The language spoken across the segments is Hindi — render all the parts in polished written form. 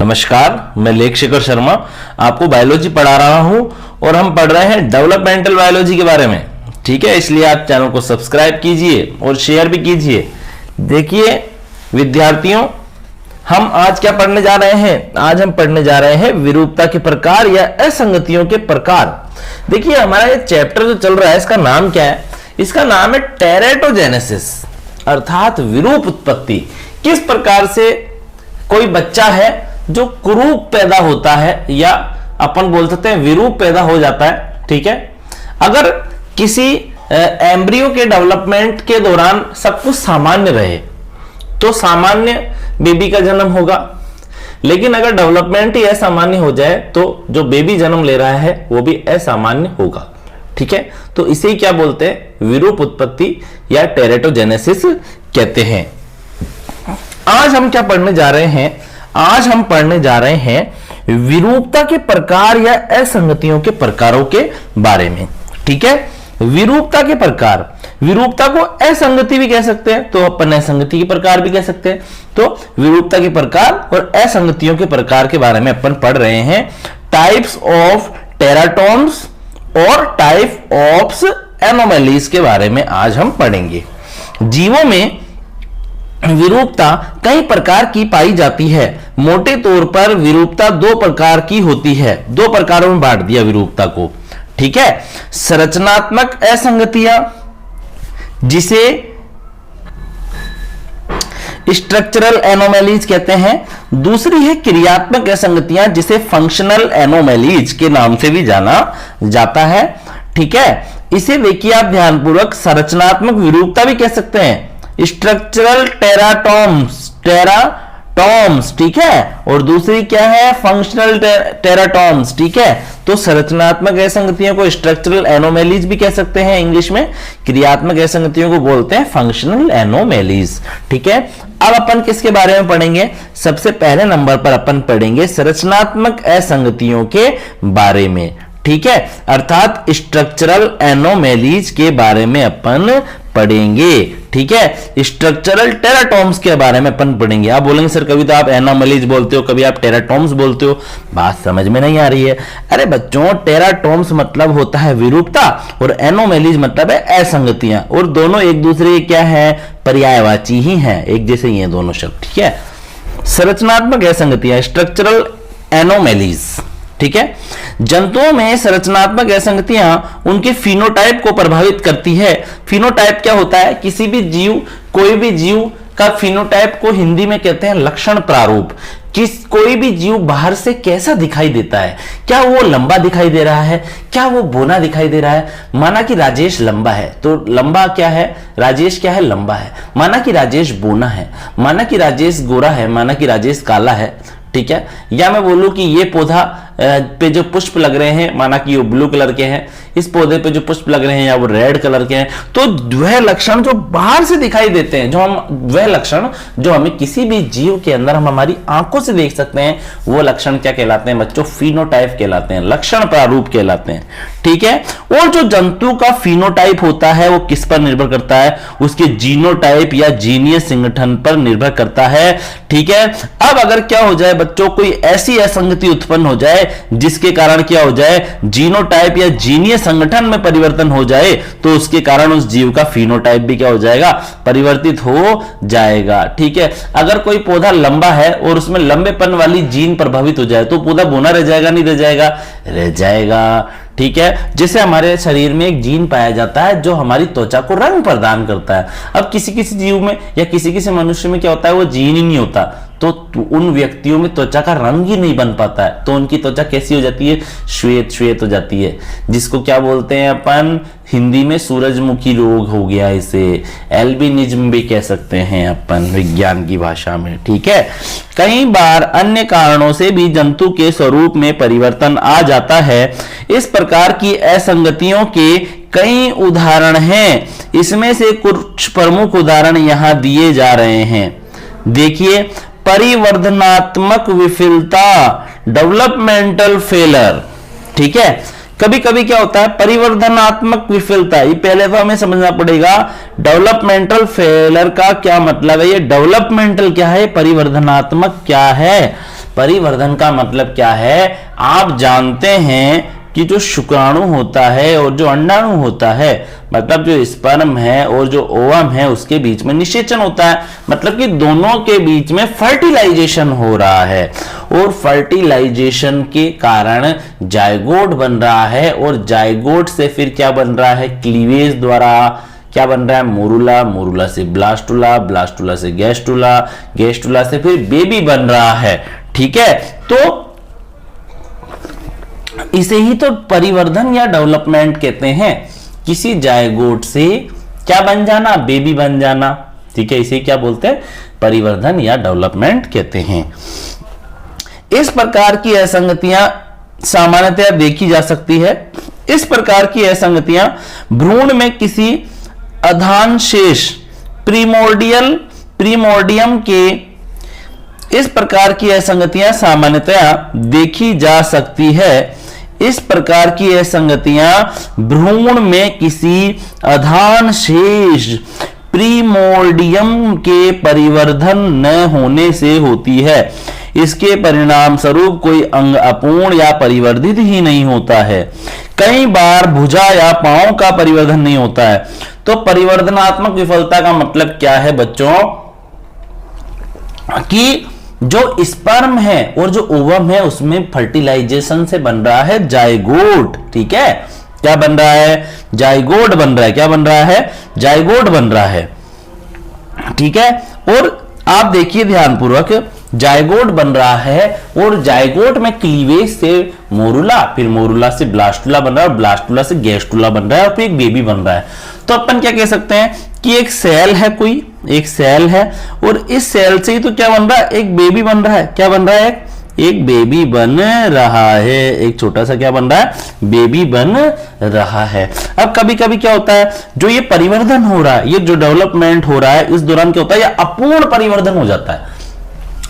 नमस्कार, मैं लेख शेखर शर्मा आपको बायोलॉजी पढ़ा रहा हूं और हम पढ़ रहे हैं डेवलपमेंटल बायोलॉजी के बारे में। ठीक है, इसलिए आप चैनल को सब्सक्राइब कीजिए और शेयर भी कीजिए। देखिए विद्यार्थियों, हम आज क्या पढ़ने जा रहे हैं? आज हम पढ़ने जा रहे हैं विरूपता के प्रकार या असंगतियों के प्रकार। देखिए हमारा ये चैप्टर जो चल रहा है इसका नाम क्या है? इसका नाम है टेरेटोजेनेसिस, अर्थात विरूप उत्पत्ति। किस प्रकार से कोई बच्चा है जो कुरूप पैदा होता है या अपन बोल सकते हैं विरूप पैदा हो जाता है। ठीक है, अगर किसी एम्ब्रियो के डेवलपमेंट के दौरान सब कुछ सामान्य रहे तो सामान्य बेबी का जन्म होगा, लेकिन अगर डेवलपमेंट ही असामान्य हो जाए तो जो बेबी जन्म ले रहा है वो भी असामान्य होगा। ठीक है, तो इसे क्या बोलते हैं? विरूप उत्पत्ति या टेरेटोजेनेसिस कहते हैं। आज हम क्या पढ़ने जा रहे हैं? आज हम पढ़ने जा रहे हैं विरूपता के प्रकार या असंगतियों के प्रकारों के बारे में। ठीक है, विरूपता के प्रकार, विरूपता को असंगति भी कह सकते हैं तो अपन असंगति के प्रकार भी कह सकते हैं। तो विरूपता के प्रकार और असंगतियों के प्रकार के बारे में अपन पढ़ रहे हैं। टाइप्स ऑफ टेराटोम्स और टाइप ऑफ एनोमलीज के बारे में आज हम पढ़ेंगे। जीवों में विरूपता कई प्रकार की पाई जाती है। मोटे तौर पर विरूपता दो प्रकार की होती है, दो प्रकारों में बांट दिया विरूपता को। ठीक है, संरचनात्मक असंगतियां जिसे स्ट्रक्चरल एनोमलीज कहते हैं। दूसरी है क्रियात्मक असंगतियां जिसे फंक्शनल एनोमलीज के नाम से भी जाना जाता है। ठीक है, इसे देखिए आप ध्यानपूर्वक, संरचनात्मक विरूपता भी कह सकते हैं, स्ट्रक्चरल टेराटॉम्स। ठीक है, और दूसरी क्या है? फंक्शनल टेराटॉम्स। ठीक है, तो संरचनात्मक असंगतियों को स्ट्रक्चरल एनोमलीज भी कह सकते हैं इंग्लिश में, क्रियात्मक असंगतियों को बोलते हैं फंक्शनल एनोमलीज। ठीक है, अब अपन किसके बारे में पढ़ेंगे? सबसे पहले नंबर पर अपन पढ़ेंगे संरचनात्मक असंगतियों के बारे में। ठीक है, अर्थात स्ट्रक्चरल एनोमलीज के बारे में अपन पढ़ेंगे। ठीक है, स्ट्रक्चरल टेराटॉम्स के बारे में अपन पढ़ेंगे। आप बोलेंगे सर कभी तो आप एनोमलीज बोलते हो, कभी आप टेराटॉम्स बोलते हो, बात समझ में नहीं आ रही है। अरे बच्चों, टेराटॉम्स मतलब होता है विरूपता और एनोमलीज मतलब है असंगतियां, और दोनों एक दूसरे के क्या है? पर्यायवाची ही हैं, एक जैसे ही हैं दोनों शब्द। ठीक है, संरचनात्मक असंगतियां, स्ट्रक्चरल एनोमलीज। ठीक है, जंतुओं में संरचनात्मक असंगतियां उनके फिनोटाइप को प्रभावित करती है। फिनोटाइप क्या होता है? किसी भी जीव, कोई भी जीव का फिनोटाइप को हिंदी में कहते हैं लक्षण प्रारूप। कोई भी जीव बाहर से कैसा दिखाई देता है? क्या वो लंबा दिखाई दे रहा है? क्या वो बोना दिखाई दे रहा है? माना कि राजेश लंबा है तो लंबा क्या है? राजेश क्या है? लंबा है। माना कि राजेश बोना है, माना कि राजेश गोरा है, माना कि राजेश काला है। ठीक है, या मैं बोलूं कि ये पौधा पे जो पुष्प लग रहे हैं, माना कि वो ब्लू कलर के हैं, इस पौधे पे जो पुष्प लग रहे हैं या वो रेड कलर के हैं, तो वह लक्षण जो बाहर से दिखाई देते हैं, वह लक्षण जो हमें किसी भी जीव के अंदर हम हमारी आंखों से देख सकते हैं, वो लक्षण क्या कहलाते हैं बच्चों? फिनोटाइप कहलाते हैं, लक्षण प्रारूप कहलाते हैं। ठीक है, और जो जंतु का फिनोटाइप होता है वो किस पर निर्भर करता है? उसके जीनोटाइप या जीनीय संगठन पर निर्भर करता है। ठीक है, अब अगर क्या हो जाए बच्चों, कोई ऐसी असंगति उत्पन्न हो जाए जिसके कारण क्या हो जाए? जीनोटाइप या जीनीय संगठन में परिवर्तन हो जाए, तो उसके कारण उस जीव का फिनोटाइप भी क्या हो जाएगा? परिवर्तित हो जाएगा। ठीक है, अगर कोई पौधा लंबा है और उसमें लंबेपन वाली जीन प्रभावित हो जाए तो पौधा बोना रह जाएगा? नहीं रह जाएगा? रह जाएगा। ठीक है, जैसे हमारे शरीर में एक जीन पाया जाता है जो हमारी त्वचा को रंग प्रदान करता है। अब किसी किसी जीव में या किसी किसी मनुष्य में क्या होता है? वो जीन ही नहीं होता, तो उन व्यक्तियों में त्वचा का रंग ही नहीं बन पाता है, तो उनकी त्वचा कैसी हो जाती है? श्वेत श्वेत हो जाती है, जिसको क्या बोलते हैं अपन हिंदी में? सूरजमुखी रोग हो गया, इसे एल्बिनिज्म भी कह सकते हैं अपन विज्ञान की भाषा में। ठीक है, कई बार अन्य कारणों से भी जंतु के स्वरूप में परिवर्तन आ जाता है। इस प्रकार की असंगतियों के कई उदाहरण हैं, इसमें से कुछ प्रमुख उदाहरण यहां दिए जा रहे हैं। देखिए, परिवर्धनात्मक विफलता, डेवलपमेंटल फेलर। ठीक है, कभी कभी क्या होता है? परिवर्धनात्मक विफलता, ये पहले तो हमें समझना पड़ेगा डेवलपमेंटल फेलर का क्या मतलब है। ये डेवलपमेंटल क्या है, परिवर्धनात्मक क्या है? परिवर्धन का मतलब क्या है? आप जानते हैं कि जो शुक्राणु होता है और जो अंडाणु होता है, मतलब जो स्पर्म है और जो ओवम है, उसके बीच में निषेचन होता है, मतलब कि दोनों के बीच में फर्टिलाइजेशन हो रहा है और फर्टिलाइजेशन के कारण जायगोट बन रहा है और जायगोट से फिर क्या बन रहा है? क्लीवेज द्वारा क्या बन रहा है? मोरुला, मोरुला से ब्लास्टुला, ब्लास्टुला से गैस्टुला, गैस्टुला से फिर बेबी बन रहा है। ठीक है, तो इसे ही तो परिवर्धन या डेवलपमेंट कहते हैं। किसी जायगोट से क्या बन जाना? बेबी बन जाना। ठीक है, इसे क्या बोलते हैं? परिवर्धन या डेवलपमेंट कहते हैं। इस प्रकार की असंगतियां सामान्यतया देखी जा सकती है। इस प्रकार की असंगतियां भ्रूण में किसी अधानशेष प्रीमोर्डियम के इस प्रकार की असंगतियां सामान्यतया देखी जा सकती है। इस प्रकार की असंगतियां भ्रूण में किसी अधानशेष प्रीमोर्डियम के परिवर्धन न होने से होती है। इसके परिणाम स्वरूप कोई अंग अपूर्ण या परिवर्धित ही नहीं होता है। कई बार भुजा या पांव का परिवर्धन नहीं होता है। तो परिवर्धनात्मक विफलता का मतलब क्या है बच्चों? कि जो स्पर्म है और जो ओवम है उसमें फर्टिलाइजेशन से बन रहा है जायगोट। ठीक है, क्या बन रहा है? जायगोट बन रहा है। क्या बन रहा है? जायगोट बन रहा है। ठीक है, और आप देखिए ध्यानपूर्वक, जायगोट बन रहा है और जायगोट में क्लीवेज से मोरुला, फिर मोरुला से ब्लास्टुला बन रहा है और ब्लास्टुला से गैस्टुला बन रहा है और फिर एक बेबी बन रहा है। तो अपन क्या कह सकते हैं कि एक सेल है, कोई एक सेल है और इस सेल से ही तो क्या बन रहा है? एक बेबी बन रहा है। क्या बन रहा है? एक बेबी बन रहा है। एक छोटा सा क्या बन रहा है? बेबी बन रहा है। अब कभी कभी क्या होता है, जो ये परिवर्धन हो रहा है, ये जो डेवलपमेंट हो रहा है, इस दौरान क्या होता है? ये अपूर्ण परिवर्धन हो जाता है।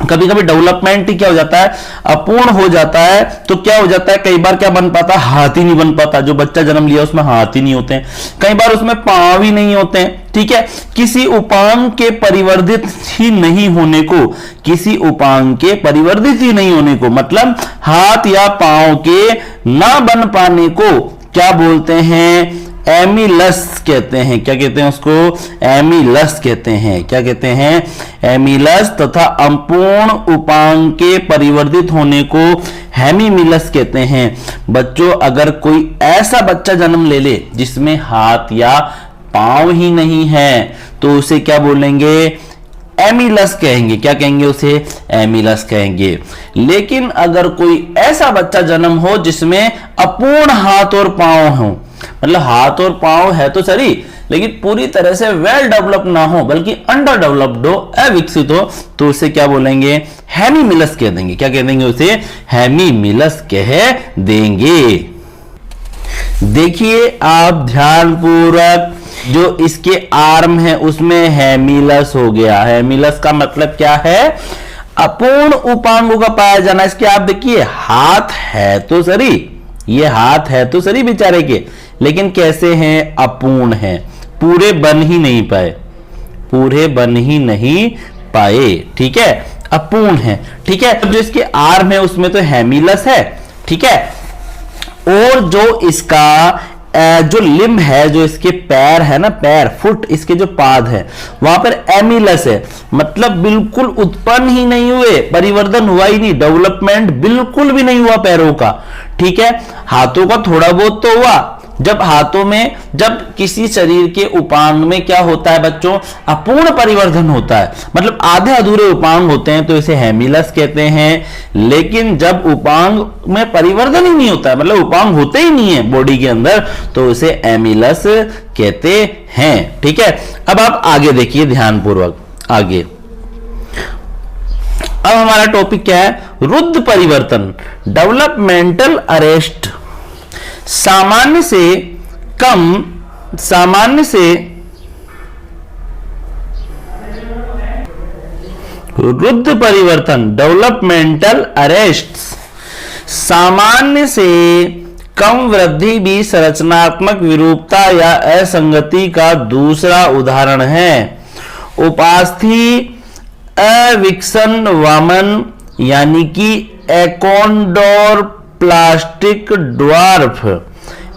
कभी कभी डेवलपमेंट ही क्या हो जाता है? अपूर्ण हो जाता है। तो क्या हो जाता है? कई बार क्या बन पाता? हाथ ही नहीं बन पाता। जो बच्चा जन्म लिया उसमें हाथ ही नहीं होते हैं, कई बार उसमें पांव ही नहीं होते हैं। ठीक है, किसी उपांग के परिवर्धित ही नहीं होने को, किसी उपांग के परिवर्धित ही नहीं होने को, मतलब हाथ या पांव के ना बन पाने को क्या बोलते हैं? एमिलस कहते हैं। क्या कहते हैं उसको? एमिलस कहते हैं। क्या कहते हैं? एमिलस। तथा अपूर्ण उपांग के परिवर्तित होने को हेमीमिलस कहते हैं। बच्चों, अगर कोई ऐसा बच्चा जन्म ले ले जिसमें हाथ या पांव ही नहीं है तो उसे क्या बोलेंगे? एमिलस कहेंगे। क्या कहेंगे उसे? एमिलस कहेंगे। लेकिन अगर कोई ऐसा बच्चा जन्म हो जिसमें अपूर्ण हाथ और पांव हो, मतलब हाथ और पांव है तो सही लेकिन पूरी तरह से वेल डेवलप ना हो, बल्कि अंडर डेवलप्ड हो, अविकसित हो, तो उसे क्या बोलेंगे? हेमीमिलस कह देंगे। क्या कह देंगे उसे? हेमीमिलस कह देंगे। देखिए आप ध्यानपूर्वक, जो इसके आर्म है उसमें हेमिलस हो गया। हेमिलस का मतलब क्या है? अपूर्ण उपांगों का पाया जाना। इसके आप देखिए हाथ है तो सही, ये हाथ है तो सही बेचारे के, लेकिन कैसे हैं? अपूर्ण हैं, पूरे बन ही नहीं पाए, पूरे बन ही नहीं पाए। ठीक है, अपूर्ण है। ठीक है, जो इसके आर्म है उसमें तो हेमिलस है। ठीक है, और जो इसका जो लिम्ब है, जो इसके पैर है ना, पैर फुट, इसके जो पाद है वहां पर एमिलस है, मतलब बिल्कुल उत्पन्न ही नहीं हुए, परिवर्तन हुआ ही नहीं, डेवलपमेंट बिल्कुल भी नहीं हुआ पैरों का। ठीक है, हाथों का थोड़ा बहुत तो हुआ। जब हाथों में, जब किसी शरीर के उपांग में क्या होता है बच्चों? अपूर्ण परिवर्धन होता है, मतलब आधे अधूरे उपांग होते हैं तो इसे हेमिलस कहते हैं। लेकिन जब उपांग में परिवर्तन ही नहीं होता है, मतलब उपांग होते ही नहीं है बॉडी के अंदर, तो इसे एमिलस कहते हैं। ठीक है, अब आप आगे देखिए ध्यानपूर्वक आगे। अब हमारा टॉपिक क्या है? रुद्ध परिवर्तन, डेवलपमेंटल अरेस्ट। सामान्य से रुद्ध परिवर्तन, डेवलपमेंटल अरेस्ट, सामान्य से कम वृद्धि भी संरचनात्मक विरूपता या असंगति का दूसरा उदाहरण है। उपास्थि, अविकसन, वामन, यानी कि एकोन्ड्रोप्लास्टिक ड्वार्फ,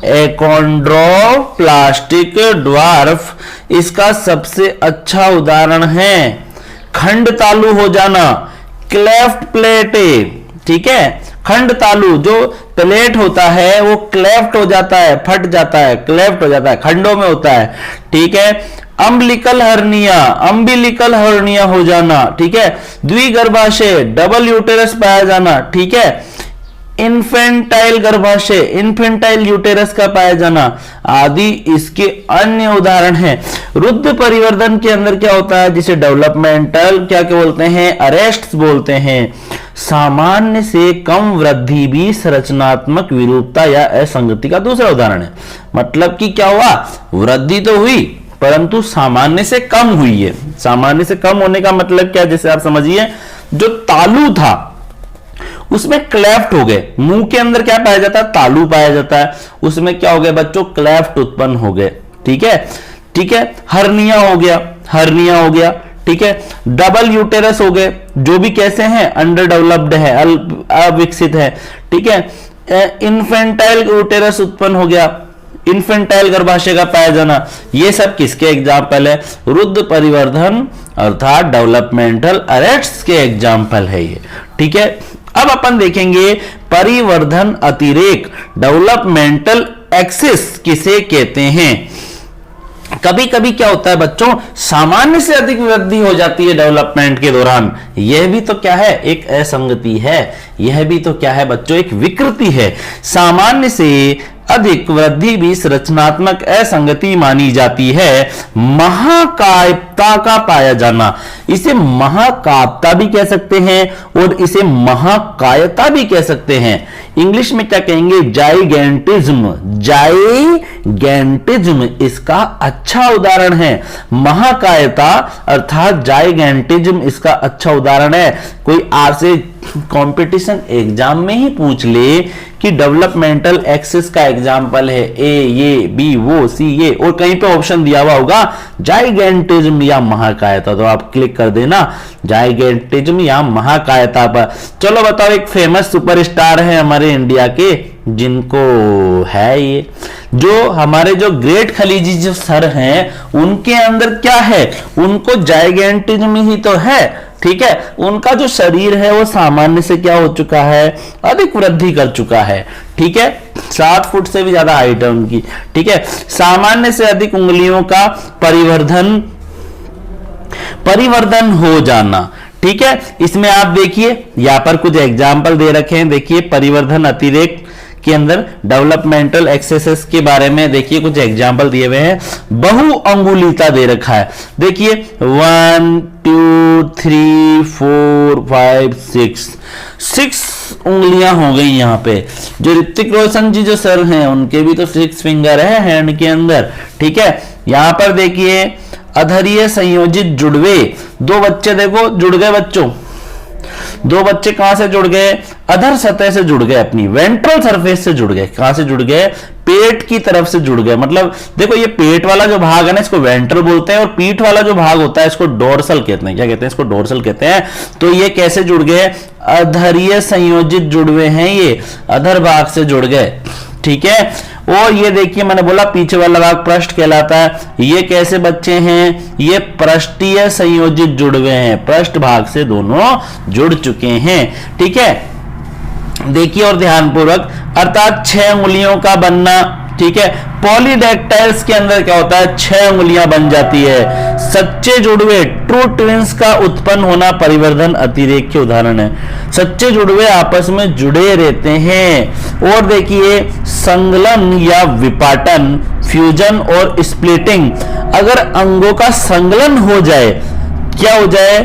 एकोन्ड्रोप्लास्टिक ड्वार्फ इसका सबसे अच्छा उदाहरण है। खंड तालु हो जाना, क्लेफ्ट प्लेटे, ठीक है, खंड तालु जो प्लेट होता है वो क्लेफ्ट हो जाता है, फट जाता है, क्लेफ्ट हो जाता है, खंडों में होता है, ठीक है। अम्बिलिकल हर्निया, अम्बिलिकल हर्निया हो जाना, ठीक है। द्विगर्भाशय, डबल यूटेरस पाया जाना, ठीक है। इन्फेंटाइल गर्भाशय, इन्फेंटाइल यूटेरस का पाया जाना आदि इसके अन्य उदाहरण हैं। रुद्ध परिवर्धन के अंदर क्या होता है, जिसे डेवलपमेंटल क्या बोलते हैं, अरेस्ट्स बोलते हैं। सामान्य से कम वृद्धि भी संरचनात्मक विरूपता या असंगति का दूसरा उदाहरण है। मतलब कि क्या हुआ, वृद्धि तो हुई परंतु सामान्य से कम हुई है। सामान्य से कम होने का मतलब क्या, जैसे आप समझिए जो तालु था उसमें क्लेफ्ट हो गए, मुंह के अंदर क्या पाया जाता है, तालु पाया जाता है, उसमें क्या हो गया बच्चों, क्लेफ्ट उत्पन्न हो गए, ठीक है, ठीक है। हर्निया हो गया, हर्निया हो गया, ठीक है। डबल यूटेरस हो गए, जो भी कैसे हैं, अंडर डेवलप्ड है, अविकसित है, ठीक है। इन्फेंटाइल यूटेरस उत्पन्न हो गया, इन्फेंटाइल गर्भाशय का पाया जाना, ये सब किसके एग्जाम्पल है, रुद्ध परिवर्धन अर्थात डेवलपमेंटल अरेस्ट्स के एग्जाम्पल है ये, ठीक है। अब अपन देखेंगे परिवर्धन अतिरेक, डेवलपमेंटल एक्सेस किसे कहते हैं। कभी कभी क्या होता है बच्चों, सामान्य से अधिक वृद्धि हो जाती है डेवलपमेंट के दौरान, यह भी तो क्या है, एक असंगति है, यह भी तो क्या है बच्चों, एक विकृति है। सामान्य से अधिक वृद्धि भी संरचनात्मक असंगति मानी जाती है। महाकायता का पाया जाना, इसे महाकायता भी कह सकते हैं और इसे महाकायता भी कह सकते हैं। इंग्लिश में क्या कहेंगे, जाइगेंटिज्म, जाइगेंटिज्म इसका अच्छा उदाहरण है। महाकायता अर्थात जाइगेंटिज्म इसका अच्छा उदाहरण है। कोई आपसे कंपटीशन एग्जाम में ही पूछ ले कि डेवलपमेंटल एक्सेस का एग्जाम्पल है ए, ये, बी, वो, सी, ये, और कहीं पे ऑप्शन दिया हुआ होगा जाइगेंटिज्म या महाकायता, तो आप क्लिक कर देना जाइगेंटिज्म या महाकायता पर। चलो बताओ, एक फेमस सुपरस्टार है हमारे इंडिया के, जिनको है ये, जो हमारे जो ग्रेट खलीजी जो सर हैं उनके अंदर क्या है, उनको जाइगेंटिज्म ही तो है, ठीक है। उनका जो शरीर है वो सामान्य से क्या हो चुका है, अधिक वृद्धि कर चुका है, ठीक है। 7 फुट से भी ज्यादा हाइट है उनकी, ठीक है। सामान्य से अधिक उंगलियों का परिवर्धन हो जाना, ठीक है। इसमें आप देखिए यहां पर कुछ एग्जाम्पल दे रखे हैं, देखिए परिवर्धन अतिरेक के अंदर डेवलपमेंटल एक्सेसेस के बारे में देखिए कुछ एग्जाम्पल दिए हुए हैं। बहु अंगुलिता दे रखा है, देखिए 1 2 3 4 5 6 उंगलियां हो गई यहाँ पे। जो ऋतिक रोशन जी जो सर हैं उनके भी तो 6 फिंगर है हैंड के अंदर, ठीक है। यहां पर देखिए अधरीय संयोजित जुड़वे, 2 बच्चे देखो जुड़ गए बच्चों, 2 बच्चे कहां से जुड़ गए, अधर सतह से जुड़ गए, अपनी वेंट्रल सरफेस से जुड़ गए। कहां से जुड़ गए, पेट की तरफ से जुड़ गए। मतलब देखो ये पेट वाला जो भाग है ना इसको वेंट्रल बोलते हैं, और पीठ वाला जो भाग होता है इसको डोर्सल कहते हैं। क्या कहते हैं इसको, डोर्सल कहते हैं। तो ये कैसे जुड़ गए, अधरीय संयोजित जुड़वे हैं, ये अधर भाग से जुड़ गए, ठीक है। और ये देखिए मैंने बोला पीछे वाला भाग पृष्ठ कहलाता है। ये कैसे बच्चे हैं, ये पृष्ठीय संयोजित जुड़वे हैं, पृष्ठ भाग से दोनों जुड़ चुके हैं, ठीक है। देखिए और ध्यानपूर्वक, अर्थात 6 उंगलियों का बनना, ठीक है। पॉलीडेक्टाइल्स के अंदर क्या होता है, 6 उंगलियां बन जाती है। सच्चे जुड़वे, ट्रू ट्विंस का उत्पन्न होना परिवर्धन अतिरेक के उदाहरण है। सच्चे जुड़वे आपस में जुड़े रहते हैं। और देखिए संगलन या विपाटन, फ्यूजन और स्प्लिटिंग, अगर अंगों का संगलन हो जाए, क्या हो जाए,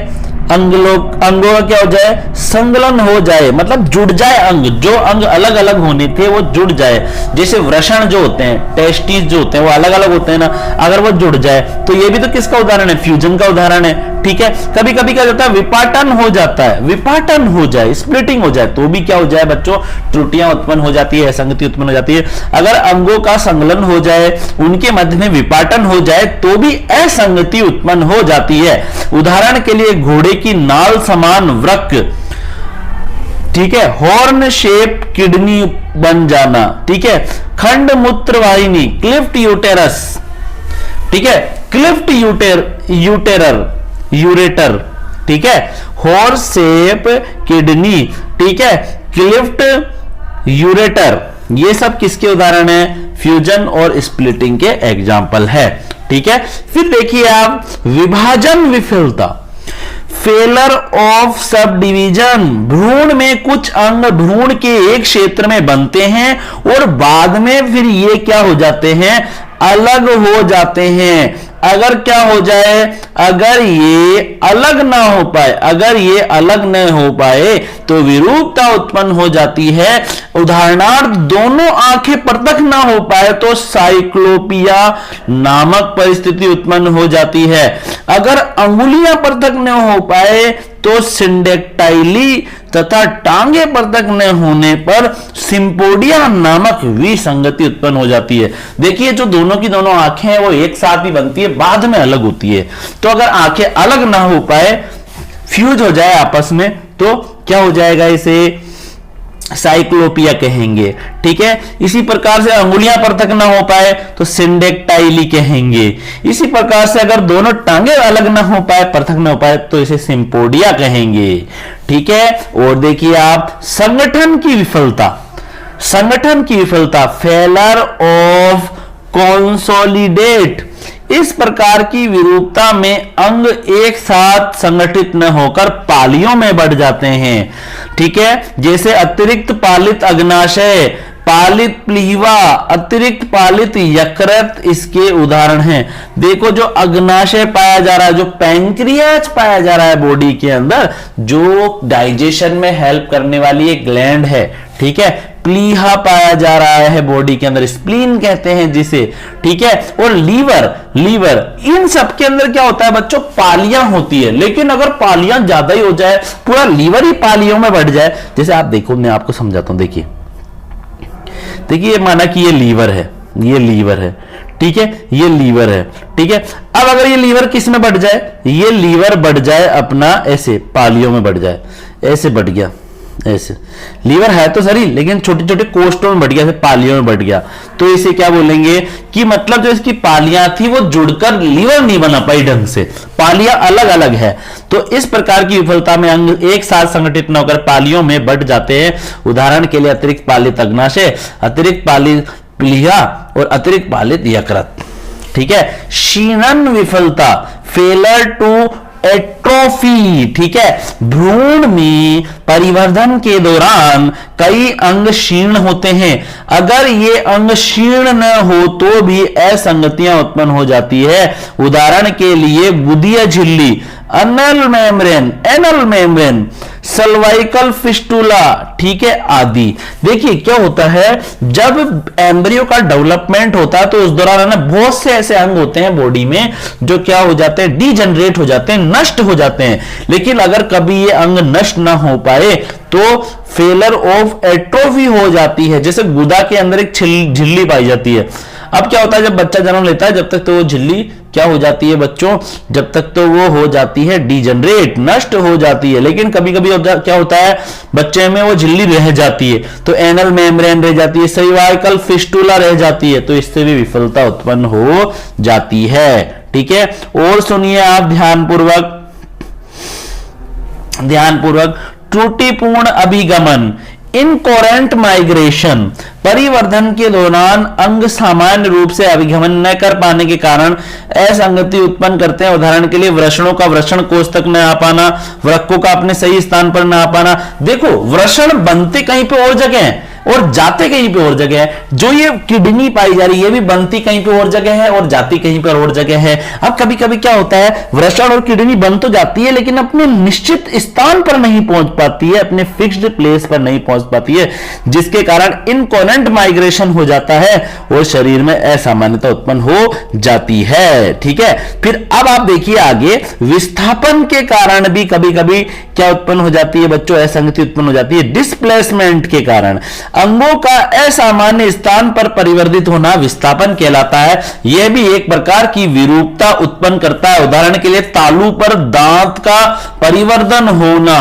अंगों का क्या हो जाए, संगलन हो जाए, मतलब जुड़ जाए अंग, जो अंग अलग अलग होने थे वो जुड़ जाए। जैसे वृषण जो होते हैं, टेस्टिस जो होते हैं वो अलग अलग होते हैं ना, अगर वो जुड़ जाए तो ये भी तो किसका उदाहरण है, फ्यूजन का उदाहरण है, ठीक है। कभी कभी क्या होता है, विपाटन हो जाता है, विपाटन हो जाए, स्प्लिटिंग हो जाए, तो भी क्या हो जाए बच्चों, त्रुटियां उत्पन्न हो जाती है, असंगति उत्पन्न हो जाती है। अगर अंगों का संगलन हो जाए, उनके मध्य में विपाटन हो जाए, तो भी असंगति उत्पन्न हो जाती है। उदाहरण के लिए घोड़े की नाल समान वृक्क, ठीक है, हॉर्न शेप किडनी बन जाना, ठीक है, खंड मूत्र वाहिनी, क्लिफ्ट यूटेरस, ठीक है, क्लिफ्ट यूरेटर, ठीक है, हॉर्न शेप किडनी, ठीक है, क्लिफ्ट यूरेटर, ये सब किसके उदाहरण है? फ्यूजन और स्प्लिटिंग के एग्जाम्पल है, ठीक है। फिर देखिए आप विभाजन विफलता, फेलर ऑफ सब डिवीजन, भ्रूण में कुछ अंग भ्रूण के एक क्षेत्र में बनते हैं और बाद में फिर ये क्या हो जाते हैं? अलग हो जाते हैं। अगर क्या हो जाए, अगर ये अलग ना हो पाए, अगर ये अलग न हो पाए तो विरूपता उत्पन्न हो जाती है। उदाहरणार्थ दोनों आंखें पृथक ना हो पाए तो साइक्लोपिया नामक परिस्थिति उत्पन्न हो जाती है। अगर अंगुलियां पृथक न हो पाए तो सिंडेक्टाइली तथा टांगे पृथक न होने पर सिंपोडिया नामक विसंगति उत्पन्न हो जाती है। देखिए जो दोनों की दोनों आंखें हैं वो एक साथ ही बनती है, बाद में अलग होती है। तो अगर आंखें अलग ना हो पाए, फ्यूज हो जाए आपस में, तो क्या हो जाएगा? इसे साइक्लोपिया कहेंगे, ठीक है। इसी प्रकार से अंगुलियां पृथक ना हो पाए तो सिंडेक्टाइली कहेंगे। इसी प्रकार से अगर दोनों टांगे अलग ना हो पाए, पृथक ना हो पाए, तो इसे सिंपोडिया कहेंगे, ठीक है। और देखिए आप संगठन की विफलता, संगठन की विफलता, फेलर ऑफ कंसोलिडेट, इस प्रकार की विरूपता में अंग एक साथ संगठित न होकर पालियों में बढ़ जाते हैं, ठीक है। जैसे अतिरिक्त पालित अग्नाशय, पालित प्लीवा, अतिरिक्त पालित यकृत इसके उदाहरण हैं। देखो जो अग्नाशय पाया जा रहा है, जो पैंक्रियाज पाया जा रहा है बॉडी के अंदर, जो डाइजेशन में हेल्प करने वाली एक ग्लैंड है, ठीक है। प्लीहा पाया जा रहा है बॉडी के अंदर, स्प्लीन कहते हैं जिसे, ठीक है। और लीवर, लीवर, इन सब के अंदर क्या होता है बच्चों? पालियां होती है। लेकिन अगर पालियां ज्यादा ही हो जाए, पूरा लीवर ही पालियों में बढ़ जाए, जैसे आप देखो, मैं आपको समझाता हूं। देखिए देखिए, माना कि ये लीवर है, ये लीवर है, ठीक है, ये लीवर है, ठीक है। अब अगर ये लीवर किस में बढ़ जाए? ये लीवर बढ़ जाए अपना ऐसे पालियों में बढ़ जाए, ऐसे बढ़ गया, ऐसे लीवर है तो सही, लेकिन छोटे छोटे कोष्ठों में बढ़ गया, पालियों में बढ़ गया, तो इसे क्या बोलेंगे कि मतलब जो इसकी पालियां थी वो जुड़कर लीवर नहीं बना पाई ढंग से, पालियां अलग अलग है। तो इस प्रकार की विफलता में अंग एक साथ संगठित न होकर पालियों में बढ़ जाते हैं। उदाहरण के लिए अतिरिक्त पालित अग्नाशय, अतिरिक्त पालित प्लीहा और अतिरिक्त पालित यकृत, ठीक है। क्षीणन विफलता, फेलर टू एट्रोफी, ठीक है। भ्रूण में परिवर्धन के दौरान कई अंग क्षीण होते हैं। अगर ये अंग क्षीण न हो तो भी असंगतियां उत्पन्न हो जाती है। उदाहरण के लिए गुदीय झिल्ली, एनल मेम्ब्रेन, सर्वाइकल फिस्टुला, ठीक है, आदि। देखिए क्या होता है, जब एम्ब्रियो का डेवलपमेंट होता है तो उस दौरान है ना, बहुत से ऐसे अंग होते हैं बॉडी में जो क्या हो जाते हैं? डीजनरेट हो जाते हैं, नष्ट हो जाते हैं। लेकिन अगर कभी ये अंग नष्ट ना हो पाए तो फेलर ऑफ एट्रोफी हो जाती है। जैसे गुदा के अंदर एक झिल्ली पाई जाती है। अब क्या होता है, जब बच्चा जन्म लेता है, जब तक तो वो झिल्ली क्या हो जाती है बच्चों? जब तक तो वो हो जाती है डीजनरेट, नष्ट हो जाती है। लेकिन कभी कभी क्या होता है, बच्चे में वो झिल्ली रह जाती है, तो एनल मेम्ब्रेन रह जाती है, सर्वाइकल फिस्टुला रह जाती है, तो इससे भी विफलता उत्पन्न हो जाती है, ठीक है। और सुनिए आप ध्यानपूर्वक, त्रुटिपूर्ण अभिगमन, इनकोरेंट माइग्रेशन, परिवर्धन के दौरान अंग सामान्य रूप से अभिगमन न कर पाने के कारण असंगति उत्पन्न करते हैं। उदाहरण के लिए वृषणों का वृषण कोष तक न आ पाना, वृक्कों का अपने सही स्थान पर न आ पाना। देखो वृषण बनते कहीं पे और जगह है और जाते कहीं पे और जगह है। जो ये किडनी पाई जा रही है, ये भी बनती कहीं पे और जगह है और जाती कहीं पर और जगह है। अब कभी कभी क्या होता है, वृषण और किडनी बन तो जाती है लेकिन अपने निश्चित स्थान पर नहीं पहुंच पाती है, अपने फिक्स्ड प्लेस पर नहीं पहुंच पाती है, जिसके कारण इनकोरेंट माइग्रेशन हो जाता है और शरीर में असामान्यता उत्पन्न हो जाती है, ठीक है। फिर अब आप देखिए आगे, विस्थापन के कारण भी कभी कभी क्या उत्पन्न हो जाती है बच्चों? असंगति उत्पन्न हो जाती है। डिस्प्लेसमेंट के कारण अंगों का असामान्य स्थान पर परिवर्तित होना विस्थापन कहलाता है। यह भी एक प्रकार की विरूपता उत्पन्न करता है। उदाहरण के लिए तालू पर दांत का परिवर्तन होना,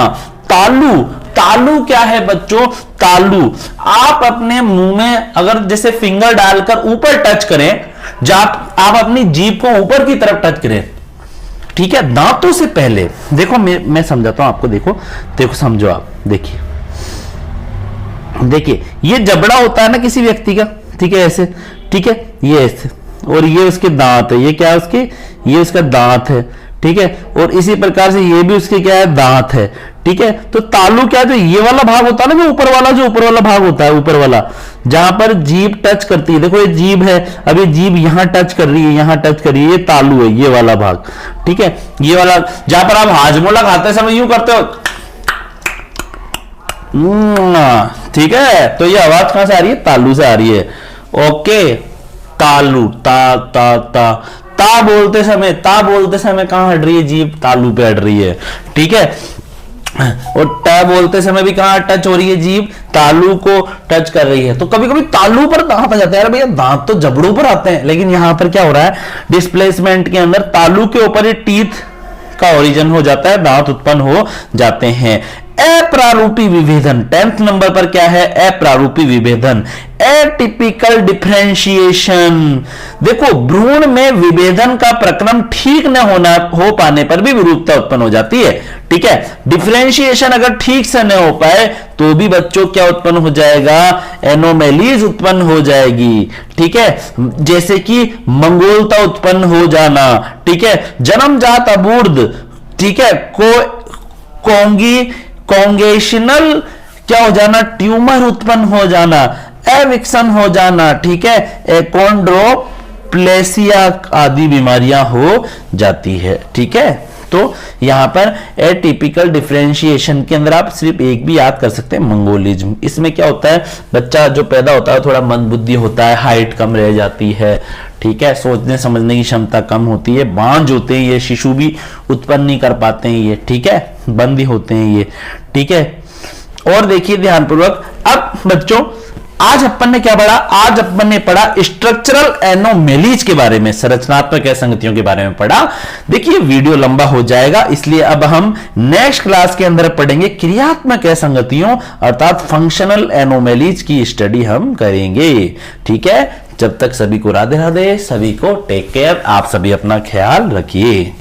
तालू तालु क्या है बच्चों? तालु आप अपने मुंह में अगर जैसे फिंगर डालकर ऊपर टच करें, जब आप अपनी जीभ को ऊपर की तरफ टच करें, ठीक है, दांतों से पहले, देखो मैं समझाता हूं आपको, देखो समझो आप, देखिए ये जबड़ा होता है ना किसी व्यक्ति का, ठीक है, ऐसे, ठीक है, ये ऐसे, और ये उसके दांत है, ये क्या है उसके, ये उसका दांत है, ठीक है, और इसी प्रकार से ये भी उसके क्या है, दांत है, ठीक है। तो तालु क्या, जो ये वाला भाग होता है ना, जो ऊपर वाला भाग होता है, ऊपर वाला, जहां पर जीभ टच करती है, देखो ये जीभ है, अब ये जीभ यहां टच कर रही है, यहां टच कर रही है, ये तालु है, ये वाला भाग, ठीक है, ये वाला, जहां पर आप हाजमोला खाते समय यूं करते हो, ठीक है, तो ये आवाज कहां से आ रही है? तालु से आ रही है। ओके, तालु, ता बोलते समय कहां हट रही है जीभ? तालु पे हट रही है, ठीक है। और ट बोलते समय भी कहां टच हो रही है जीभ? तालु को टच कर रही है। तो कभी कभी तालु पर दांत आ जाता है, यार भैया दांत तो जबड़ों पर आते हैं, लेकिन यहां पर क्या हो रहा है, डिस्प्लेसमेंट के अंदर तालु के ऊपर ये टीथ का ओरिजिन हो जाता है, दांत उत्पन्न हो जाते हैं। अप्रारूपी विभेदन, 10th नंबर पर क्या है? अप्रारूपी विभेदन, एटिपिकल डिफरेंशिएशन। देखो भ्रूण में विभेदन का प्रक्रम ठीक न हो पाने पर भी विरूपता उत्पन्न हो जाती है, ठीक है। डिफरेंशिएशन अगर ठीक से न हो पाए तो भी बच्चों क्या उत्पन्न हो जाएगा? एनोमेलीज उत्पन्न हो जाएगी, ठीक है, जैसे कि मंगोलता उत्पन्न हो जाना, ठीक है, जन्मजात अबूर्द, ठीक है, कॉन्गेशनल क्या हो जाना? ट्यूमर उत्पन्न हो जाना, एविक्सन हो जाना, ठीक है, एकोंड्रोप्लेसिया आदि बीमारियां हो जाती है, ठीक है। तो यहां पर एटिपिकल डिफरेंशिएशन के अंदर आप सिर्फ एक भी याद कर सकते हैं, मंगोलिज्म। इसमें क्या होता है, बच्चा जो पैदा होता है थोड़ा मंदबुद्धि होता है, हाइट कम रह जाती है, ठीक है, सोचने समझने की क्षमता कम होती है, बांझ होते हैं ये, शिशु भी उत्पन्न नहीं कर पाते हैं ये, ठीक है, बंद ही होते हैं ये, ठीक है। और देखिए ध्यानपूर्वक, अब बच्चों आज अपन ने क्या पढ़ा? आज अपन ने पढ़ा स्ट्रक्चरल एनोमेलीज के बारे में, संरचनात्मक असंगतियों के बारे में पढ़ा। देखिए वीडियो लंबा हो जाएगा, इसलिए अब हम नेक्स्ट क्लास के अंदर पढ़ेंगे क्रियात्मक असंगतियों अर्थात फंक्शनल एनोमेलीज की स्टडी हम करेंगे, ठीक है। जब तक सभी को राधे राधे, सभी को टेक केयर, आप सभी अपना ख्याल रखिए।